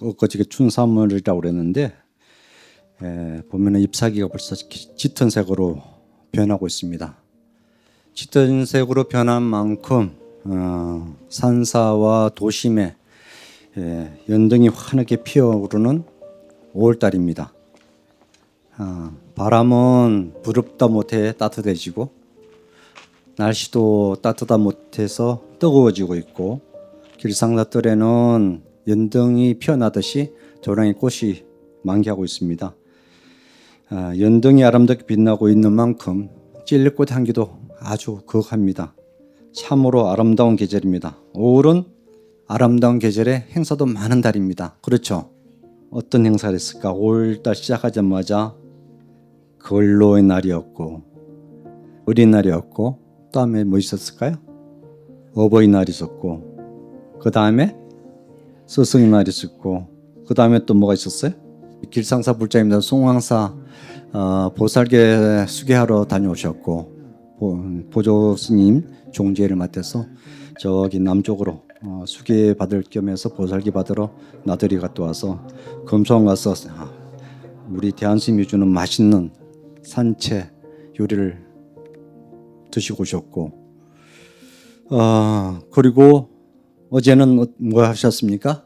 엊그저께 춘삼월이라고 그랬는데 보면은 잎사귀가 벌써 짙은 색으로 변하고 있습니다. 짙은 색으로 변한 만큼 산사와 도심에 연등이 환하게 피어오르는 5월달입니다. 바람은 부럽다 못해 따뜻해지고 날씨도 따뜻하다 못해서 뜨거워지고 있고 길상사뜰에는 연등이 피어나듯이 조랑이 꽃이 만개하고 있습니다. 연등이 아름답게 빛나고 있는 만큼 찔레꽃 향기도 아주 거합니다. 참으로 아름다운 계절입니다. 5월은 아름다운 계절에 행사도 많은 달입니다. 그렇죠? 어떤 행사가 있을까? 5월달 시작하자마자 근로의 날이었고 어린날이었고 다음에 뭐 있었을까요? 어버이날이 있었고 그 다음에 스승날이 있었고 그 다음에 또 뭐가 있었어요? 길상사 불자입니다. 송황사 보살계 수계하러 다녀오셨고 보조 스님 종제를 맡아서 저기 남쪽으로 수계 받을 겸해서 보살계 받으러 나들이 갔다 와서 금성 가서 우리 대한스님이 주는 맛있는 산채 요리를 드시고 오셨고 그리고 어제는 뭐 하셨습니까?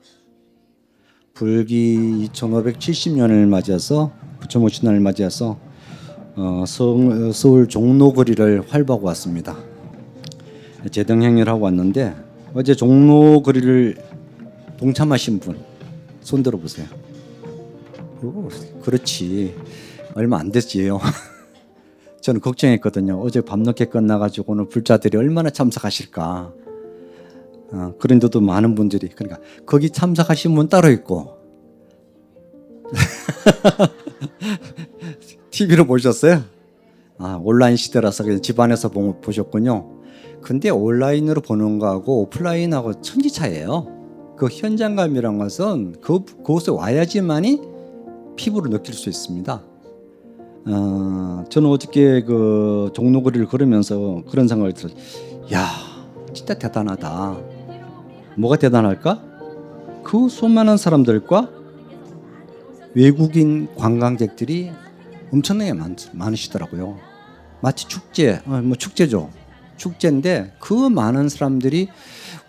불기 2570년을 맞이해서 부처모신날을 맞이해서 서울 종로거리를 활보하고 왔습니다. 제등행위를 하고 왔는데 어제 종로거리를 동참하신 분 손 들어보세요. 그렇지 얼마 안 됐지요. 저는 걱정했거든요. 어제 밤늦게 끝나가지고 오늘 불자들이 얼마나 참석하실까. 그런데도 많은 분들이 그러니까 거기 참석하신 분 따로 있고 TV로 보셨어요? 온라인 시대라서 그냥 집안에서 보셨군요. 근데 온라인으로 보는 거하고 오프라인하고 천지 차이예요. 그 현장감이란 것은 그곳에 와야지만이 피부로 느낄 수 있습니다. 저는 어저께 그 종로거리를 걸으면서 그런 생각이 들어요. 야, 진짜 대단하다. 뭐가 대단할까? 그 수많은 사람들과 외국인 관광객들이 엄청나게 많으시더라고요. 마치 축제, 뭐 축제죠. 축제인데 그 많은 사람들이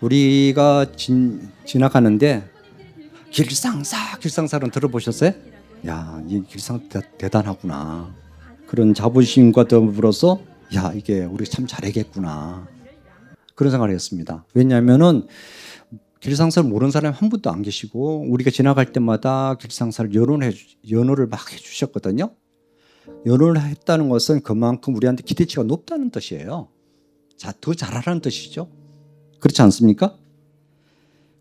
우리가 지나가는데 길상사는 들어보셨어요? 야, 이 길상 대단하구나. 그런 자부심과 더불어서 야, 이게 우리 참 잘하겠구나. 그런 생각을 했습니다. 왜냐하면은 길상사를 모르는 사람이 한 분도 안 계시고 우리가 지나갈 때마다 길상사를 연호를 막 해주셨거든요. 연호를 했다는 것은 그만큼 우리한테 기대치가 높다는 뜻이에요. 더 잘하라는 뜻이죠. 그렇지 않습니까?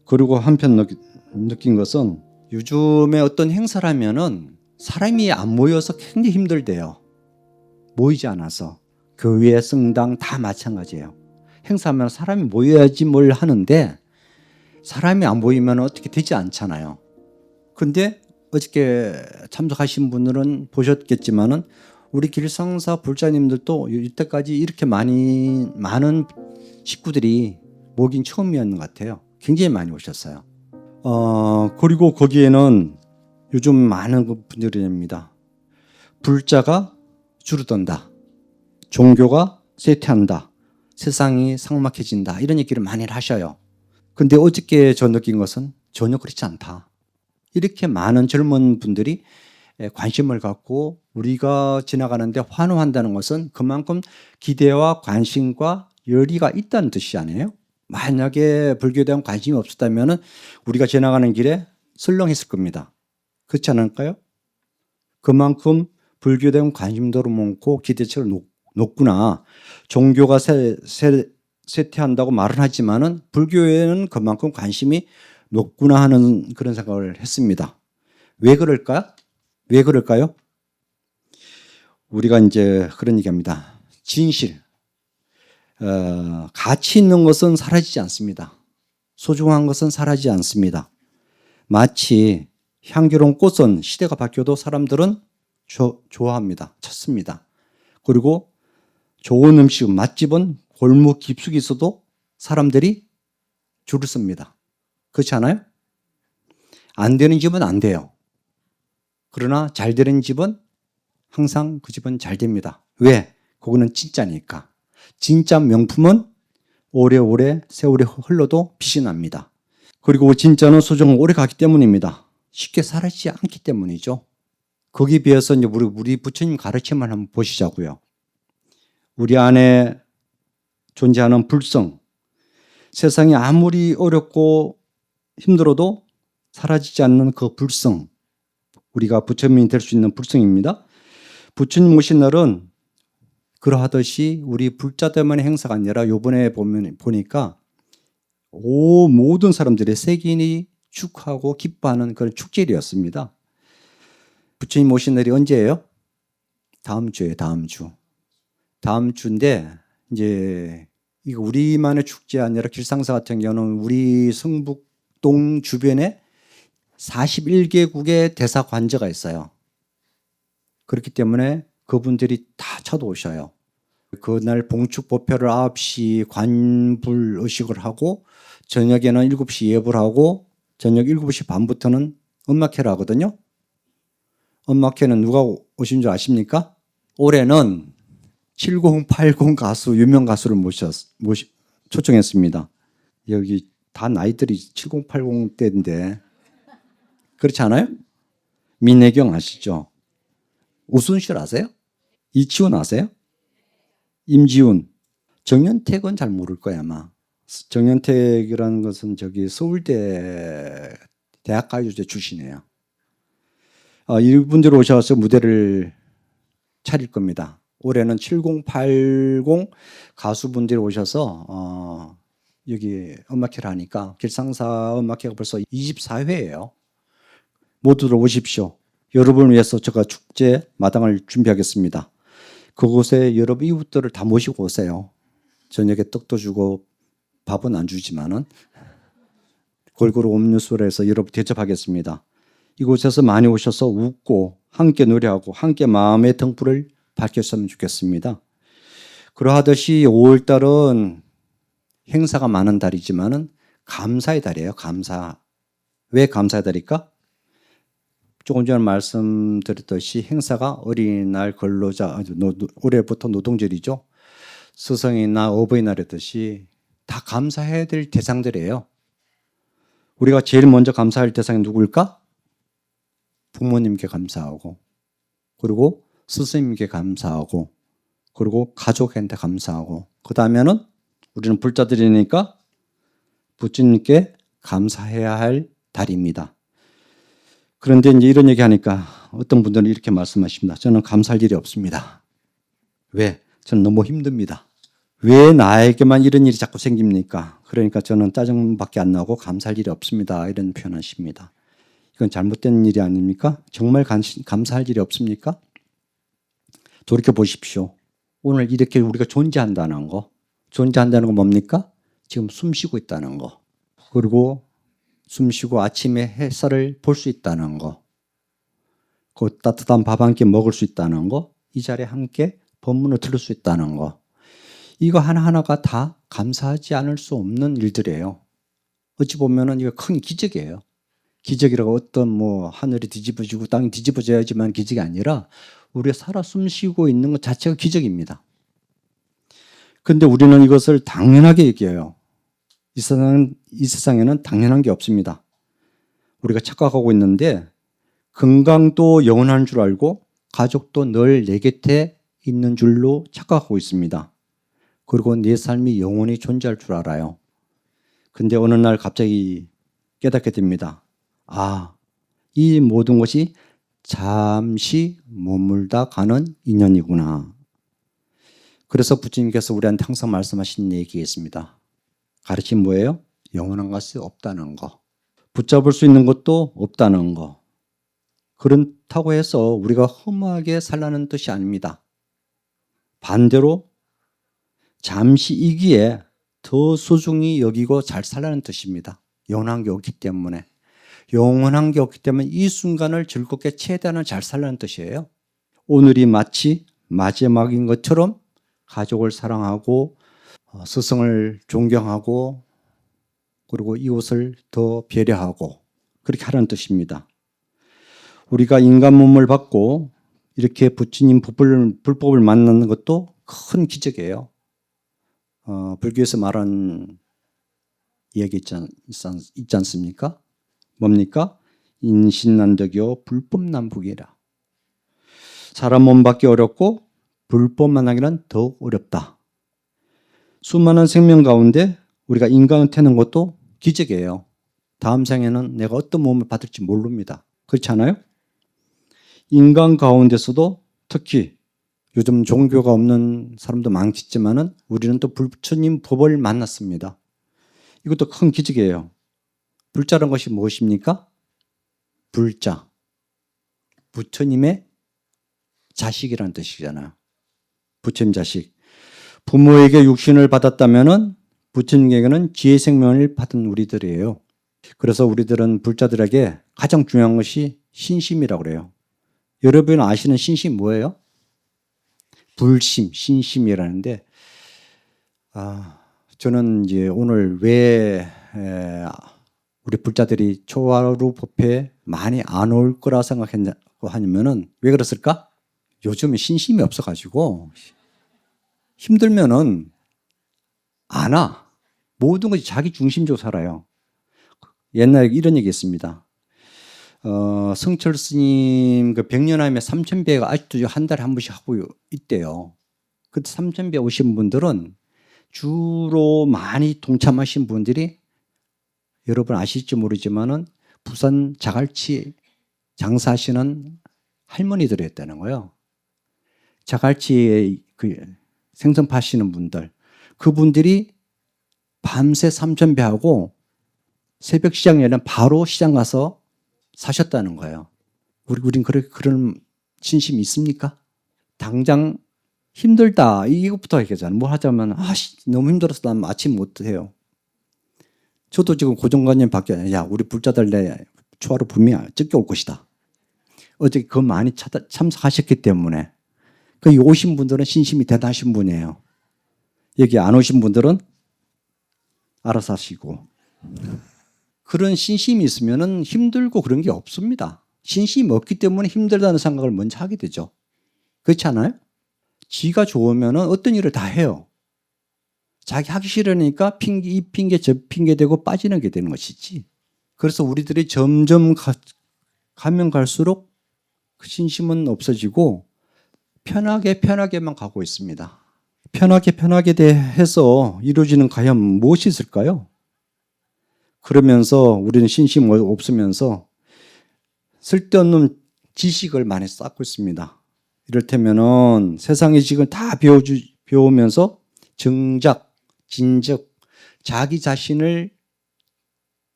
그리고 한편 느낀 것은 요즘에 어떤 행사를 하면은 사람이 안 모여서 굉장히 힘들대요. 모이지 않아서. 교회, 성당 다 마찬가지예요. 행사하면 사람이 모여야지 뭘 하는데 사람이 안 모이면 어떻게 되지 않잖아요. 근데 어저께 참석하신 분들은 보셨겠지만은 우리 길상사 불자님들도 이때까지 이렇게 많은 식구들이 모긴 처음이었는 것 같아요. 굉장히 많이 오셨어요. 그리고 거기에는 요즘 많은 분들입니다. 불자가 줄어든다. 종교가 쇠퇴한다. 세상이 삭막해진다. 이런 얘기를 많이 하셔요. 근데 어저께 저 느낀 것은 전혀 그렇지 않다. 이렇게 많은 젊은 분들이 관심을 갖고 우리가 지나가는데 환호한다는 것은 그만큼 기대와 관심과 열의가 있다는 뜻이 아니에요? 만약에 불교에 대한 관심이 없었다면 우리가 지나가는 길에 설렁했을 겁니다. 그렇지 않을까요? 그만큼 불교에 대한 관심도 많고 기대치가 높구나. 종교가 쇠퇴한다고 말은 하지만은 불교에는 그만큼 관심이 높구나 하는 그런 생각을 했습니다. 왜 그럴까요? 왜 그럴까요? 우리가 이제 그런 얘기합니다. 진실. 가치 있는 것은 사라지지 않습니다. 소중한 것은 사라지지 않습니다. 마치 향기로운 꽃은 시대가 바뀌어도 사람들은 좋아합니다. 찾습니다. 그리고 좋은 음식은 맛집은 골목 깊숙이 있어도 사람들이 줄을 씁니다. 그렇지 않아요? 안 되는 집은 안 돼요. 그러나 잘 되는 집은 항상 그 집은 잘 됩니다. 왜? 그거는 진짜니까. 진짜 명품은 오래오래 세월이 흘러도 빛이 납니다. 그리고 진짜는 소중은 오래 가기 때문입니다. 쉽게 사라지지 않기 때문이죠. 거기에 비해서 이제 우리 부처님 가르침을 한번 보시자고요. 우리 안에 존재하는 불성, 세상이 아무리 어렵고 힘들어도 사라지지 않는 그 불성, 우리가 부처님이 될 수 있는 불성입니다. 부처님 오신 날은 그러하듯이 우리 불자들만의 행사가 아니라 요번에 보니까 모든 사람들의 세계인이 축하하고 기뻐하는 그런 축제일이었습니다. 부처님 오신 날이 언제예요? 다음 주에 다음 주. 다음 주인데 이제 이거 우리만의 축제 아니라 길상사 같은 경우는 우리 성북동 주변에 41개국의 대사 관저가 있어요. 그렇기 때문에 그분들이 다 찾아오셔요. 그날 봉축법회를 9시 관불 의식을 하고 저녁에는 7시 예불 하고 저녁 7시 반부터는 음악회를 하거든요. 음악회는 누가 오신 줄 아십니까? 올해는 7080 가수, 유명 가수를 초청했습니다. 여기 다 나이들이 7080대인데 그렇지 않아요? 민혜경 아시죠? 우순실 아세요? 이치훈 아세요? 임지훈. 정연택은 잘 모를 거야 아마. 정연택이라는 것은 저기 서울대 대학가요제 출신이에요. 이분들 오셔서 무대를 차릴 겁니다. 올해는 7080 가수분들이 오셔서 여기 음악회를 하니까 길상사 음악회가 벌써 24회예요. 모두들 오십시오. 여러분을 위해서 제가 축제 마당을 준비하겠습니다. 그곳에 여러분 이웃들을 다 모시고 오세요. 저녁에 떡도 주고 밥은 안 주지만은 골고루 음료수를 해서 여러분 대접하겠습니다. 이곳에서 많이 오셔서 웃고 함께 노래하고 함께 마음의 등불을 밝혔으면 좋겠습니다. 그러하듯이 5월달은 행사가 많은 달이지만은 감사의 달이에요. 감사. 왜 감사의 달일까? 조금 전에 말씀드렸듯이 행사가 어린이날, 근로자, 올해부터 노동절이죠. 스승이나 어버이날이듯이 다 감사해야 될 대상들이에요. 우리가 제일 먼저 감사할 대상이 누구일까? 부모님께 감사하고, 그리고 스승님께 감사하고, 그리고 가족한테 감사하고, 그 다음에는 우리는 불자들이니까 부처님께 감사해야 할 달입니다. 그런데 이제 이런 얘기 하니까 어떤 분들은 이렇게 말씀하십니다. 저는 감사할 일이 없습니다. 왜? 저는 너무 힘듭니다. 왜 나에게만 이런 일이 자꾸 생깁니까? 그러니까 저는 짜증밖에 안 나고 감사할 일이 없습니다. 이런 표현하십니다. 이건 잘못된 일이 아닙니까? 정말 감사할 일이 없습니까? 돌이켜 보십시오. 오늘 이렇게 우리가 존재한다는 거. 존재한다는 건 뭡니까? 지금 숨 쉬고 있다는 거. 그리고 숨 쉬고 아침에 햇살을 볼 수 있다는 거. 그 따뜻한 밥 한 끼 먹을 수 있다는 거. 이 자리에 함께 법문을 들을 수 있다는 거. 이거 하나하나가 다 감사하지 않을 수 없는 일들이에요. 어찌 보면은 이거 큰 기적이에요. 기적이라고 어떤 뭐 하늘이 뒤집어지고 땅이 뒤집어져야지만 기적이 아니라 우리가 살아 숨 쉬고 있는 것 자체가 기적입니다. 그런데 우리는 이것을 당연하게 얘기해요. 이 세상에는 당연한 게 없습니다. 우리가 착각하고 있는데 건강도 영원한 줄 알고 가족도 늘 내 곁에 있는 줄로 착각하고 있습니다. 그리고 내 삶이 영원히 존재할 줄 알아요. 근데 어느 날 갑자기 깨닫게 됩니다. 이 모든 것이 잠시 머물다 가는 인연이구나. 그래서 부처님께서 우리한테 항상 말씀하신 얘기가 있습니다. 가르침 뭐예요? 영원한 것이 없다는 거. 붙잡을 수 있는 것도 없다는 거. 그렇다고 해서 우리가 허무하게 살라는 뜻이 아닙니다. 반대로 잠시 이기에 더 소중히 여기고 잘 살라는 뜻입니다. 영원한 게 없기 때문에. 영원한 게 없기 때문에 이 순간을 즐겁게 최대한 잘 살라는 뜻이에요. 오늘이 마치 마지막인 것처럼 가족을 사랑하고 스승을 존경하고 그리고 이웃을 더 배려하고 그렇게 하라는 뜻입니다. 우리가 인간 몸을 받고 이렇게 부처님 불법을 만나는 것도 큰 기적이에요. 불교에서 말한 이야기 있지 않습니까? 뭡니까? 인신난득이요 불법난북이라. 사람 몸 받기 어렵고 불법 만나기는 더욱 어렵다. 수많은 생명 가운데 우리가 인간을 태는 것도 기적이에요. 다음 생에는 내가 어떤 몸을 받을지 모릅니다. 그렇지 않아요? 인간 가운데서도 특히 요즘 종교가 없는 사람도 많겠지만은 우리는 또 부처님 법을 만났습니다. 이것도 큰 기적이에요. 불자란 것이 무엇입니까? 불자. 부처님의 자식이라는 뜻이잖아요. 부처님 자식. 부모에게 육신을 받았다면은 부처님에게는 지혜 생명을 받은 우리들이에요. 그래서 우리들은 불자들에게 가장 중요한 것이 신심이라고 그래요. 여러분 아시는 신심 뭐예요? 불심, 신심이라는데, 저는 이제 오늘 왜 우리 불자들이 초하루 법회에 많이 안 올 거라 생각했냐고 하면은 왜 그랬을까? 요즘에 신심이 없어가지고 힘들면은 안 와. 모든 것이 자기 중심적으로 살아요. 옛날에 이런 얘기 있습니다. 성철 스님 그 백년하임에 3,000배가 아직도 한 달에 한 번씩 하고 있대요. 그 3,000배 오신 분들은 주로 많이 동참하신 분들이 여러분 아실지 모르지만은 부산 자갈치 장사하시는 할머니들이었다는 거예요. 자갈치에 그 생선 파시는 분들, 그분들이 밤새 3,000배 하고 새벽 시장 열면 바로 시장 가서 사셨다는 거예요. 우린 그런 진심이 있습니까? 당장 힘들다 이것부터 얘기하잖아요. 뭐 하자면 너무 힘들어서 난 아침 못 해요. 저도 지금 고정관념 바뀌어요. 야, 우리 불자들 내 초하루 분명히 적게 올 것이다. 어저께 그 많이 참석하셨기 때문에 그 오신 분들은 신심이 대단하신 분이에요. 여기 안 오신 분들은 알아서 하시고. 그런 신심이 있으면 힘들고 그런 게 없습니다. 신심이 없기 때문에 힘들다는 생각을 먼저 하게 되죠. 그렇지 않아요? 지가 좋으면 어떤 일을 다 해요. 자기 하기 싫으니까 이 핑계 저 핑계 대고 빠지는 게 되는 것이지. 그래서 우리들이 점점 가면 갈수록 그 신심은 없어지고 편하게만 가고 있습니다. 편하게 해서 이루어지는 과연 무엇이 있을까요? 그러면서 우리는 신심 없으면서 쓸데없는 지식을 많이 쌓고 있습니다. 이를테면은 세상의 지식을 다 배우면서 정작, 진즉 자기 자신을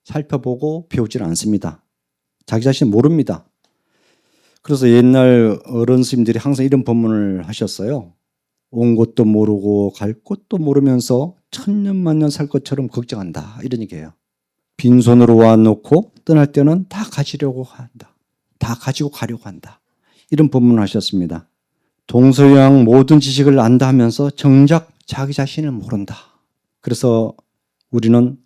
살펴보고 배우질 않습니다. 자기 자신 모릅니다. 그래서 옛날 어른 스님들이 항상 이런 법문을 하셨어요. 온 곳도 모르고 갈 곳도 모르면서 천년만년 살 것처럼 걱정한다. 이런 얘기예요. 빈손으로 와놓고 떠날 때는 다 가지려고 한다. 다 가지고 가려고 한다. 이런 법문을 하셨습니다. 동서양 모든 지식을 안다 하면서 정작 자기 자신을 모른다. 그래서 우리는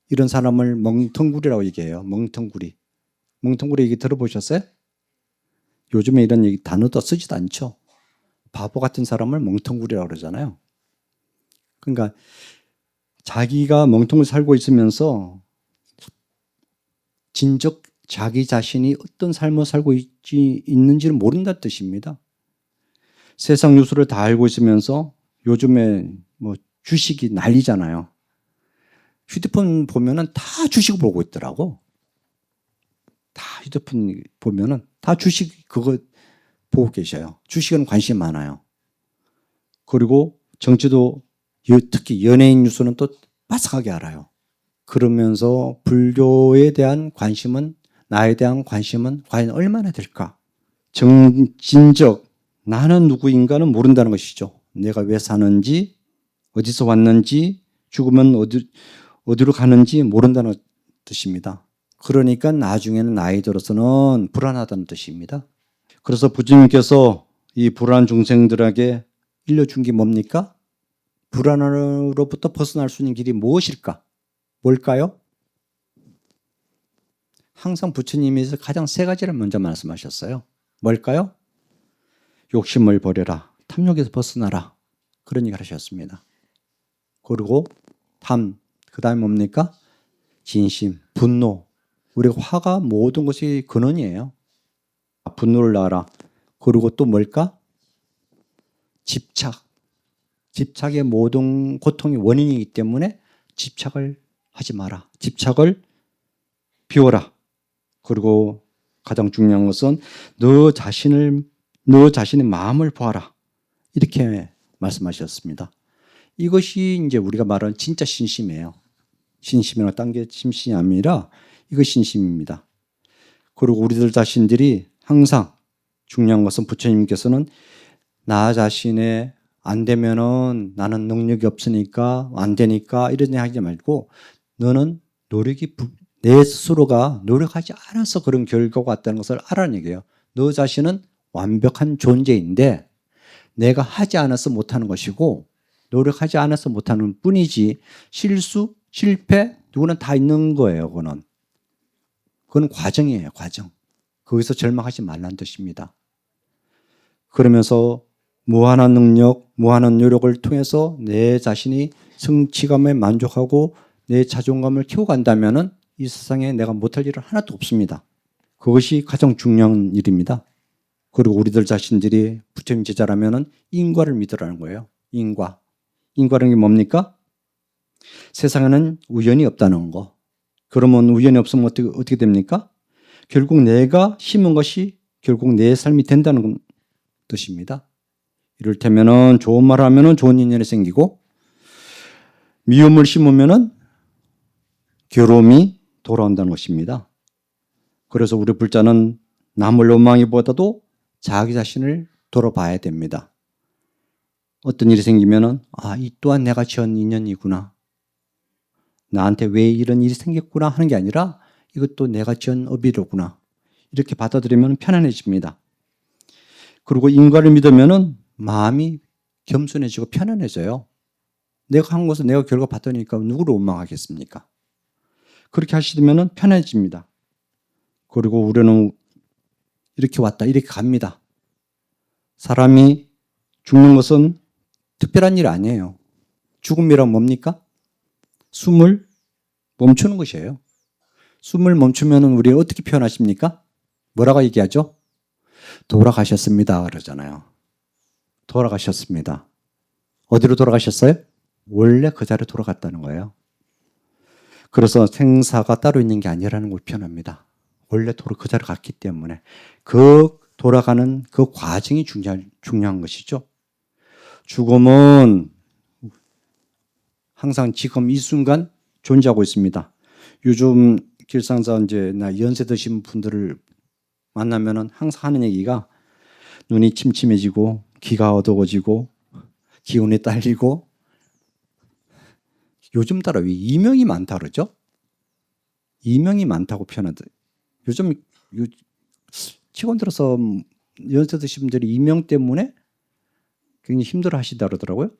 이런 사람을 멍텅구리라고 얘기해요. 멍텅구리. 멍텅구리 얘기 들어보셨어요? 요즘에 이런 얘기 단어도 쓰지도 않죠. 바보 같은 사람을 멍텅구리라고 그러잖아요. 그러니까 자기가 멍텅구리 살고 있으면서 진즉 자기 자신이 어떤 삶을 살고 있는지를 모른다는 뜻입니다. 세상 뉴스를 다 알고 있으면서 요즘에 뭐 주식이 난리잖아요. 휴대폰 보면은 다 주식 보고 있더라고. 다 휴대폰 보면은 다 주식 그거 보고 계셔요. 주식은 관심 많아요. 그리고 정치도 특히 연예인 뉴스는 또 빠삭하게 알아요. 그러면서 불교에 대한 관심은 나에 대한 관심은 과연 얼마나 될까? 진적 나는 누구인가는 모른다는 것이죠. 내가 왜 사는지 어디서 왔는지 죽으면 어디로 가는지 모른다는 뜻입니다. 그러니까 나중에는 나이 들어서는 불안하다는 뜻입니다. 그래서 부처님께서 이 불안한 중생들에게 일러준 게 뭡니까? 불안으로부터 벗어날 수 있는 길이 무엇일까? 뭘까요? 항상 부처님이 가장 세 가지를 먼저 말씀하셨어요. 뭘까요? 욕심을 버려라. 탐욕에서 벗어나라. 그런 얘기를 하셨습니다. 그리고 탐, 그 다음에 뭡니까? 진심, 분노. 우리 화가 모든 것이 근원이에요. 분노를 놔라. 그리고 또 뭘까? 집착. 집착의 모든 고통의 원인이기 때문에 집착을 하지 마라. 집착을 비워라. 그리고 가장 중요한 것은 너 자신의 마음을 보아라. 이렇게 말씀하셨습니다. 이것이 이제 우리가 말하는 진짜 신심이에요. 신심이나 딴 게 신심이 아니라 이거 신심입니다. 그리고 우리들 자신들이 항상 중요한 것은 부처님께서는 나 자신의 안 되면은 나는 능력이 없으니까 안 되니까 이런 얘기 하지 말고 너는 내 스스로가 노력하지 않아서 그런 결과가 왔다는 것을 알아는 얘기예요. 너 자신은 완벽한 존재인데 내가 하지 않아서 못하는 것이고 노력하지 않아서 못하는 뿐이지 실수, 실패 누구는 다 있는 거예요. 그건 과정이에요. 과정. 거기서 절망하지 말라는 뜻입니다. 그러면서 무한한 능력, 무한한 노력을 통해서 내 자신이 성취감에 만족하고 내 자존감을 키워간다면은 이 세상에 내가 못할 일은 하나도 없습니다. 그것이 가장 중요한 일입니다. 그리고 우리들 자신들이 부처님 제자라면은 인과를 믿으라는 거예요. 인과. 인과라는 게 뭡니까? 세상에는 우연이 없다는 거. 그러면 우연이 없으면 어떻게 됩니까? 결국 내가 심은 것이 결국 내 삶이 된다는 뜻입니다. 이를테면은 좋은 말을 하면은 좋은 인연이 생기고 미움을 심으면은 괴로움이 돌아온다는 것입니다. 그래서 우리 불자는 남을 원망하기보다도 자기 자신을 돌아봐야 됩니다. 어떤 일이 생기면은 이 또한 내가 지은 인연이구나. 나한테 왜 이런 일이 생겼구나 하는 게 아니라 이것도 내가 지은 업이로구나. 이렇게 받아들이면 편안해집니다. 그리고 인과를 믿으면은 마음이 겸손해지고 편안해져요. 내가 한 것을 내가 결과 받으니까 누구를 원망하겠습니까? 그렇게 하시면은 편해집니다. 그리고 우리는 이렇게 왔다, 이렇게 갑니다. 사람이 죽는 것은 특별한 일 아니에요. 죽음이란 뭡니까? 숨을 멈추는 것이에요. 숨을 멈추면 우리 어떻게 표현하십니까? 뭐라고 얘기하죠? 돌아가셨습니다. 그러잖아요. 돌아가셨습니다. 어디로 돌아가셨어요? 원래 그 자리로 돌아갔다는 거예요. 그래서 생사가 따로 있는 게 아니라는 걸 표현합니다. 원래 그 자리로 갔기 때문에 그 돌아가는 그 과정이 중요한 것이죠. 죽음은 항상 지금 이 순간 존재하고 있습니다. 요즘 길상사 나 연세 드신 분들을 만나면은 항상 하는 얘기가 눈이 침침해지고 귀가 어두워지고 기운이 딸리고 요즘 따라 왜 이명이 많다 그러죠? 이명이 많다고 표현하더라고요. 요즘 최근 들어서 연세 드신 분들이 이명 때문에 굉장히 힘들어 하시다 그러더라고요.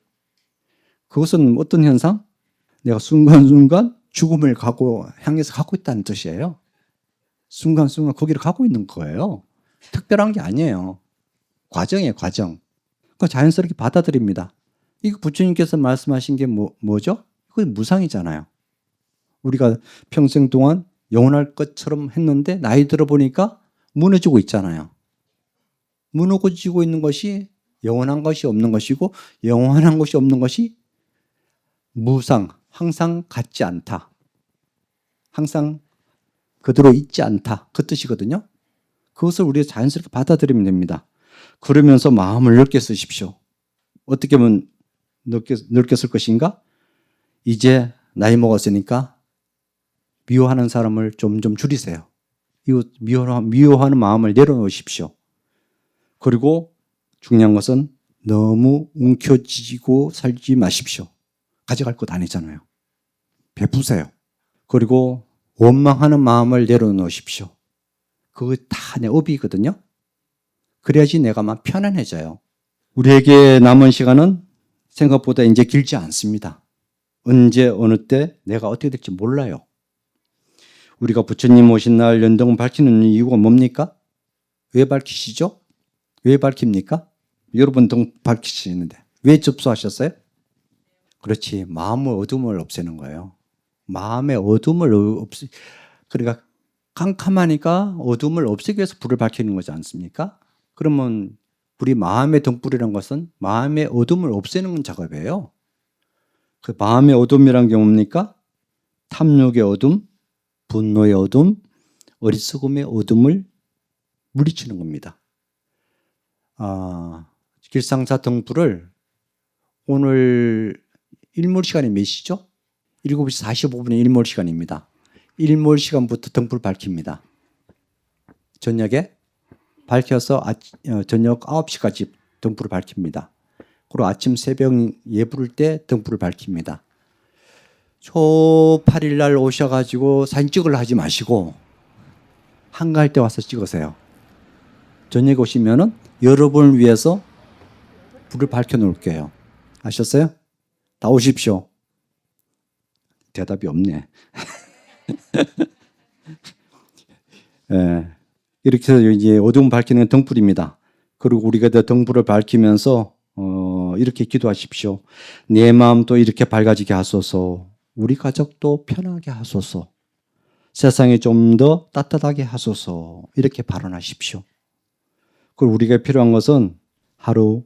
그것은 어떤 현상? 내가 순간순간 죽음을 향해서 가고 있다는 뜻이에요. 순간순간 거기를 가고 있는 거예요. 특별한 게 아니에요. 과정이에요, 과정. 그거 자연스럽게 받아들입니다. 이거 부처님께서 말씀하신 게 뭐죠? 그건 무상이잖아요. 우리가 평생 동안 영원할 것처럼 했는데 나이 들어보니까 무너지고 있잖아요. 무너지고 있는 것이 영원한 것이 없는 것이고 영원한 것이 없는 것이 무상, 항상 같지 않다. 항상 그대로 있지 않다. 그 뜻이거든요. 그것을 우리가 자연스럽게 받아들이면 됩니다. 그러면서 마음을 넓게 쓰십시오. 어떻게 하면 넓게 쓸 것인가? 이제 나이 먹었으니까 미워하는 사람을 점점 줄이세요. 미워하는 마음을 내려놓으십시오. 그리고 중요한 것은 너무 움켜쥐고 살지 마십시오. 가져갈 것 아니잖아요. 베푸세요. 그리고 원망하는 마음을 내려놓으십시오. 그거 다 내 업이거든요. 그래야지 내가 막 편안해져요. 우리에게 남은 시간은 생각보다 이제 길지 않습니다. 언제 어느 때 내가 어떻게 될지 몰라요. 우리가 부처님 오신 날 연등 밝히는 이유가 뭡니까? 왜 밝히시죠? 왜 밝힙니까? 여러분 등 밝히시는데 왜 접수하셨어요? 그렇지, 마음의 어둠을 없애는 거예요. 마음의 어둠을 그러니까 캄캄하니까 어둠을 없애기 위해서 불을 밝히는 거지 않습니까? 그러면 우리 마음의 등불이라는 것은 마음의 어둠을 없애는 작업이에요. 그 마음의 어둠이란 게 뭡니까? 탐욕의 어둠, 분노의 어둠, 어리석음의 어둠을 물리치는 겁니다. 길상사 등불을 오늘 일몰 시간이 몇 시죠? 7시 45분에 일몰 시간입니다. 일몰 시간부터 등불 밝힙니다. 저녁에 밝혀서 저녁 9시까지 등불을 밝힙니다. 그리고 아침 새벽 예 부를 때 등불을 밝힙니다. 초 8일 날 오셔가지고 사진 찍으려 하지 마시고 한가할 때 와서 찍으세요. 저녁에 오시면은 여러분을 위해서 불을 밝혀 놓을게요. 아셨어요? 다 오십시오. 대답이 없네. 예, 이렇게 해서 이제 어두움 밝히는 등불입니다. 그리고 우리가 등불을 밝히면서 이렇게 기도하십시오. 내 마음도 이렇게 밝아지게 하소서. 우리 가족도 편하게 하소서. 세상이 좀 더 따뜻하게 하소서. 이렇게 발언하십시오. 그리고 우리가 필요한 것은 하루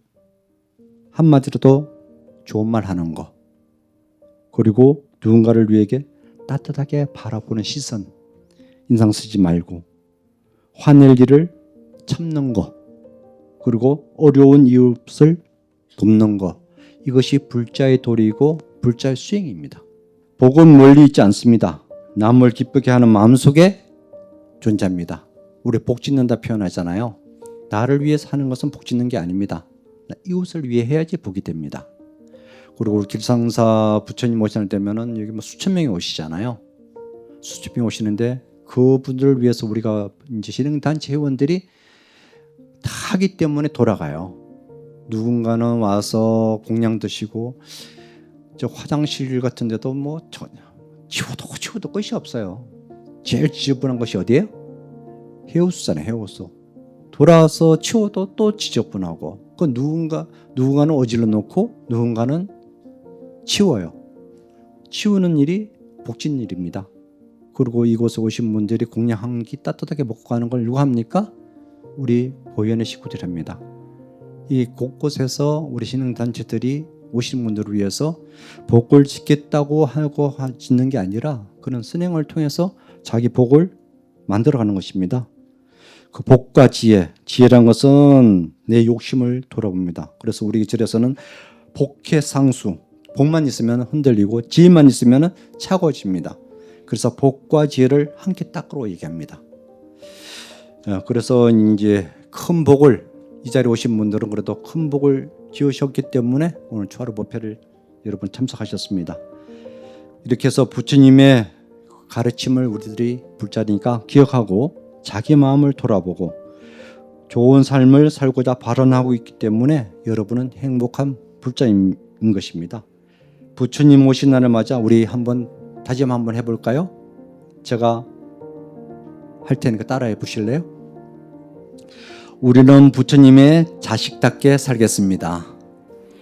한마디라도 좋은 말 하는 거. 그리고 누군가를 위해 따뜻하게 바라보는 시선. 인상 쓰지 말고 화낼 일을 참는 거. 그리고 어려운 이웃을 돕는 거. 이것이 불자의 도리이고 불자의 수행입니다. 복은 멀리 있지 않습니다. 남을 기쁘게 하는 마음속에 존재합니다. 우리 복 짓는다 표현하잖아요. 나를 위해서 하는 것은 복 짓는 게 아닙니다. 이웃을 위해 해야지 복이 됩니다. 그리고 길상사 부처님 오시는 때면은 여기 뭐 수천 명이 오시잖아요. 수천 명이 오시는데 그분들을 위해서 우리가 이제 신흥단체 회원들이 다 하기 때문에 돌아가요. 누군가는 와서 공양 드시고 저 화장실 같은 데도 뭐 치워도 끝이 없어요. 제일 지저분한 것이 어디예요? 해우수잖아요. 해우수. 돌아와서 치워도 또 지저분하고 그 누군가는 어질러 놓고 누군가는 치워요. 치우는 일이 복진 일입니다. 그리고 이곳에 오신 분들이 공양 한 끼 따뜻하게 먹고 가는 걸 누가 합니까? 우리 보현의 식구들이 합니다. 이 곳곳에서 우리 신흥단체들이 오신 분들을 위해서 복을 짓겠다고 하고 짓는 게 아니라 그런 선행을 통해서 자기 복을 만들어가는 것입니다. 그 복과 지혜란 것은 내 욕심을 돌아봅니다. 그래서 우리 절에서는 복해상수, 복만 있으면 흔들리고 지혜만 있으면 차가워집니다. 그래서 복과 지혜를 함께 닦으러 얘기합니다. 그래서 이제 큰 복을 이 자리에 오신 분들은 그래도 큰 복을 지으셨기 때문에 오늘 초하루 법회를 여러분 참석하셨습니다. 이렇게 해서 부처님의 가르침을 우리들이 불자리니까 기억하고 자기 마음을 돌아보고 좋은 삶을 살고자 발언하고 있기 때문에 여러분은 행복한 불자인 것입니다. 부처님 오신 날을 맞아 우리 한번 다짐 한번 해볼까요? 제가 할 테니까 따라해 보실래요? 우리는 부처님의 자식답게 살겠습니다.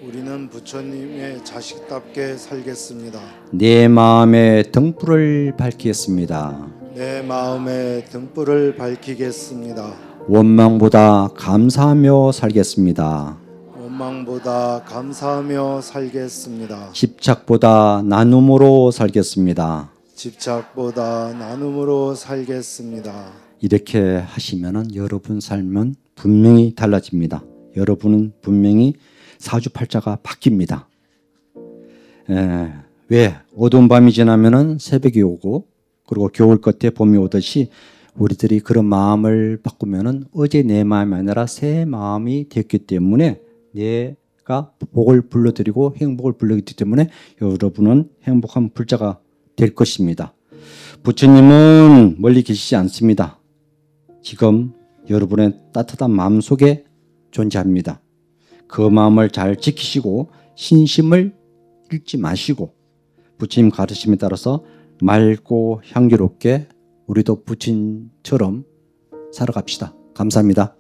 우리는 부처님의 자식답게 살겠습니다. 내 마음의 등불을 밝히겠습니다. 내 마음의 등불을 밝히겠습니다. 원망보다 감사하며 살겠습니다. 원망보다 감사하며 살겠습니다. 집착보다 나눔으로 살겠습니다. 집착보다 나눔으로 살겠습니다. 이렇게 하시면은 여러분 삶은 분명히 달라집니다. 여러분은 분명히 사주팔자가 바뀝니다. 왜? 어두운 밤이 지나면은 새벽이 오고 그리고 겨울 끝에 봄이 오듯이 우리들이 그런 마음을 바꾸면은 어제 내 마음이 아니라 새 마음이 됐기 때문에 내가 복을 불러드리고 행복을 불러드리기 때문에 여러분은 행복한 불자가 될 것입니다. 부처님은 멀리 계시지 않습니다. 지금 여러분의 따뜻한 마음 속에 존재합니다. 그 마음을 잘 지키시고 신심을 잃지 마시고 부처님 가르침에 따라서 맑고 향기롭게 우리도 부친처럼 살아갑시다. 감사합니다.